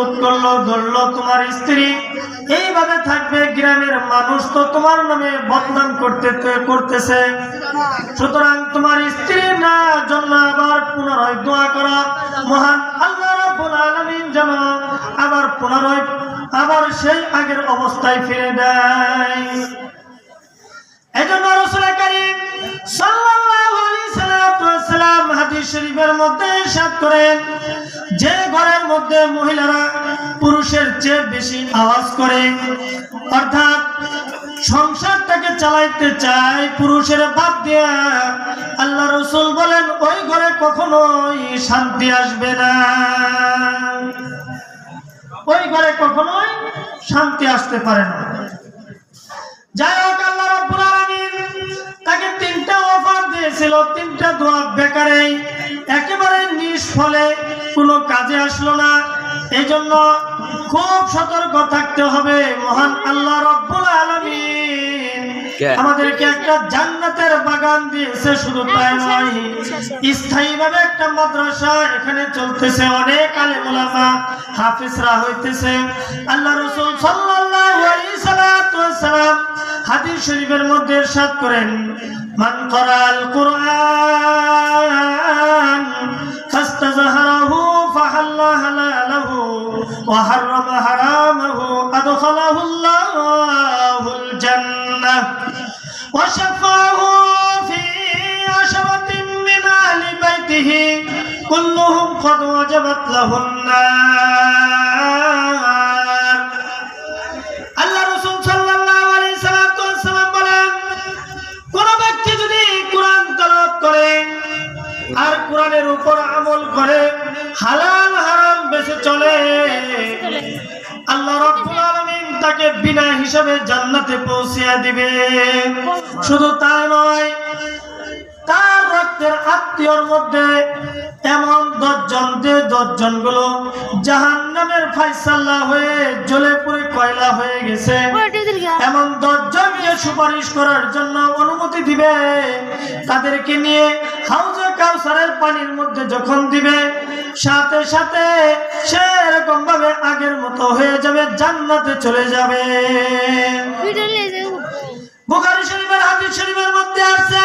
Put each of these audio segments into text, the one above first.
সুযোগ করলো, ধরলো তোমার স্ত্রী এইভাবে থাকবে, গ্রামের মানুষ তো তোমার নামে বদনাম করতেছে। সুতরাং তোমার স্ত্রী না জন্য আবার পুনরায় দোয়া করা, মহান আল্লাহ রাব্বুল আলামিন যেন আবার পুনরায় আবার সেই আগের অবস্থায় ফিরে দেয়। এজন্য রাসূল কারীম সাল্লাল্লাহু আলাইহি সাল্লাম হাদিস শরীফের মধ্যে ইরশাদ করেন, যে ঘরের মধ্যে মহিলারা পুরুষের চেয়ে বেশি আওয়াজ করে, অর্থাৎ সংসারটাকে চালাইতে চায় পুরুষের বাদ দিয়া, আল্লাহ রাসূল বলেন ওই ঘরে কখনোই শান্তি আসবে না, ওই ঘরে কখনোই শান্তি আসতে পারে না। যাই হোক, আল্লাহ রাব্বুল আলামিন তাকে 3টা অফার দিয়েছিল, 3টা দোয়া বেকারে একেবারে নিষ্ফলে কোনো কাজে আসলো না। এই জন্য খুব সতর্ক থাকতে হবে। মহান আল্লাহ রাব্বুল আলামিন আমাদেরকে একটা জান্নাতের বাগান দিয়েছে, শুধু তাই নয়, স্থায়ীভাবে একটা মাদ্রাসা এখানে চলতেছে, অনেক আলেম ওলামা হাফেজরা হইতেছে। আল্লাহ রাসূল সাল্লাল্লাহু আলাইহি সাল্লাম হাদিস শরীফের মধ্যে ইরশাদ করেন, মান ক্বরাআল কুরআন ফাস্তাযহারাহু ফাহাল্লা হালালাহু ওয়া হাররামা হারামাহু আদখালাহুল্লাহুল জান্নাহ ওয়া শাফাআহু ফি আশরাতিন মিন আহলি বাইতিহি কুল্লুহুম ক্বাদ ওয়াজাবাত লাহুন নার। আল্লাহ রাসূল সাল্লাল্লাহু আলাইহি সাল্লাম বলেন, কোন ব্যক্তি যদি কোরআন তেলাওয়াত করে আর কোরআনের উপর আমল করে, হালাল হারাম বেঁচে চলে, আল্লাহ রাব্বুল আলামিন তাকে বিনা হিসাবে জান্নাতে পৌঁছিয়ে দিবে। শুধু তাই নয়, তার রক্তের আত্মীয়র মধ্যে এমন 10 জন গুলো জাহান্নামের ফায়সালা হয়ে জ্বলে পুড়ে কয়লা হয়ে গেছে, এমন 10 জনকে সুপারিশ করার জন্য অনুমতি দিবে। তাদেরকে নিয়ে হাউজে কাউসারের পানির মধ্যে যখন দিবে, সাথে সাথে সে এরকম ভাবে আগের মতো হয়ে যাবে, জান্নাতে চলে যাবে। বুখারী শরীফের হাদিস শরীফের মধ্যে আছে,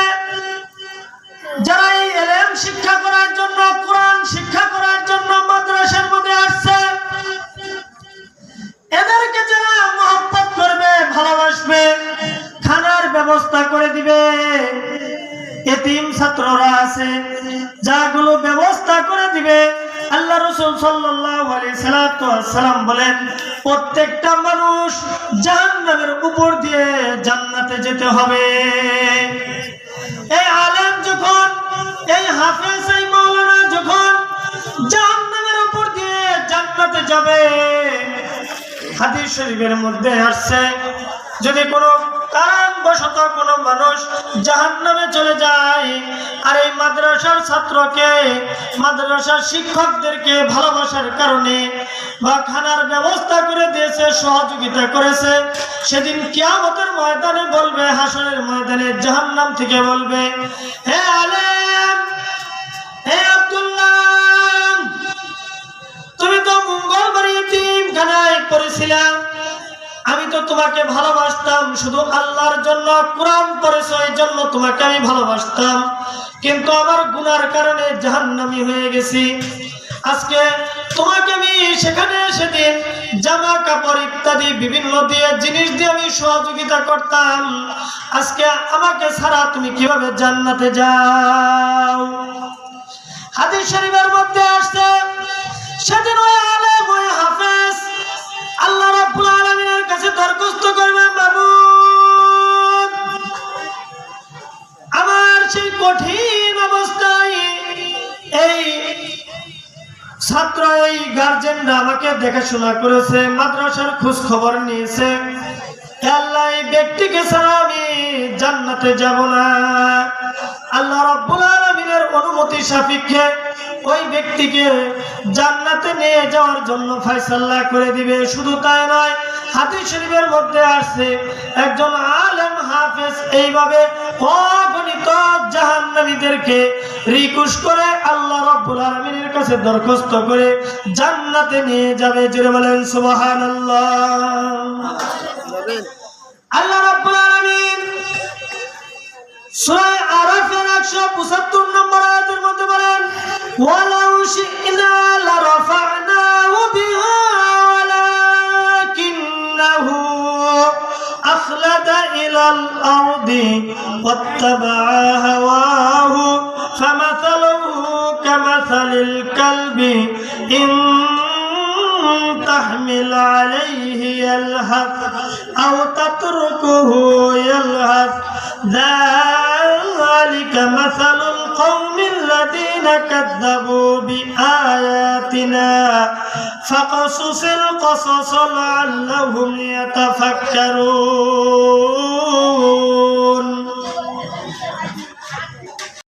যারা এই ইলম শিক্ষা করার জন্য, কোরআন শিক্ষা করার জন্য মাদ্রাসার মধ্যে আসছে, এদেরকে যারা মহব্বত করবে, ভালোবাসবে, খানার ব্যবস্থা করে দিবে। এতিম ছাত্ররা আছে, যাগুলো ব্যবস্থা করে দিবে। আল্লাহ রাসূল সাল্লাল্লাহু আলাইহি সাল্লাম বলেন, প্রত্যেকটা মানুষ জাহান্নামের উপর দিয়ে জান্নাতে যেতে হবে। এই আলেম যখন, এই হাফেজ, এই মাওলানা যখন জাহান্নামের উপর দিয়ে জান্নাতে যাবে, হাদিস শরীফের মধ্যে আসছে, যদি কোনো কারণবশত কোনো মানুষ জাহান্নামে চলে যায়, আর এই মাদ্রাসার ছাত্রকে, মাদ্রাসার শিক্ষকদেরকে ভালোবাসার কারণে বা খানার ব্যবস্থা করে দিয়েছে, সহযোগিতা করেছে, সেদিন কিয়ামতের ময়দানে বলবে, হাসরের ময়দানে জাহান্নাম থেকে বলবে, হে আলেম, হে আব্দুল্লাহ, তুমি তো মঙ্গলবাড়ি এতিমখানায় পড়েছিলা, আমি তো তোমাকে ভালোবাসতাম, শুধু আল্লাহর জন্য কোরআন পড়েছো, এই জন্য তোমাকে আমি ভালোবাসতাম, কিন্তু আমার গুনার কারণে জাহান্নামী হয়ে গেছি। আজকে তোমাকে আমি সেখানে সেদিন জামা কাপড় ইত্যাদি বিভিন্ন দিয়ে জিনিস দিয়ে আমি সহযোগিতা করতাম, আজকে আমাকে ছাড়া তুমি কিভাবে জান্নাতে যাও? হাদিস শরীফের মধ্যে আসছে, সেদিন ওই আলেম, ওই হাফেজ আল্লাহ রাব্বুল আলামিনের কাছে দরখাস্ত করবে, মাবুদ, আমার সেই কঠিন অবস্থায় এই ছাত্র, এই গার্জেনরা আমাকে দেখাশোনা করেছে, মাদ্রাসার খোঁজ খবর নিয়েছে, আল্লাহ এই ব্যক্তিকে ছাড়া আমি জান্নাতে যাব না। আল্লাহ রাব্বুল আলামিনের অনুমতি সাপেক্ষে ওই ব্যক্তিকে জান্নাতে নিয়ে যাওয়ার জন্য ফয়সালা করে দিবে। শুধু তাই নয়, হাদিস শরীফের মধ্যে আসছে একজন আলেম হাফেজ এইভাবে অগণিত জাহান্নামীদেরকে রিকোয়েস্ট করে আল্লাহ রাব্বুল আলামিনের কাছে দরখাস্ত করে জান্নাতে নিয়ে যাবে। জোরে বলেন সুবহানাল্লাহ। আল্লাহ রাব্বুল আলামিন সূরা আরাফের 175 নম্বর আয়াতের মধ্যে বলেন, ওয়ালাউ শি'না লারাফা'নাহু বিহা ওয়ালাকিন্নাহু আখলাদা ইলাল আরদি ওয়াত্তাবা'a হাওয়াহু ফামাসালুহু কামাসালিল কালবি ইন تحمل عليه يلهث أو تتركه يلهث ذلك مثل القوم الذين كذبوا بآياتنا فقصص القصص لعلهم يتفكرون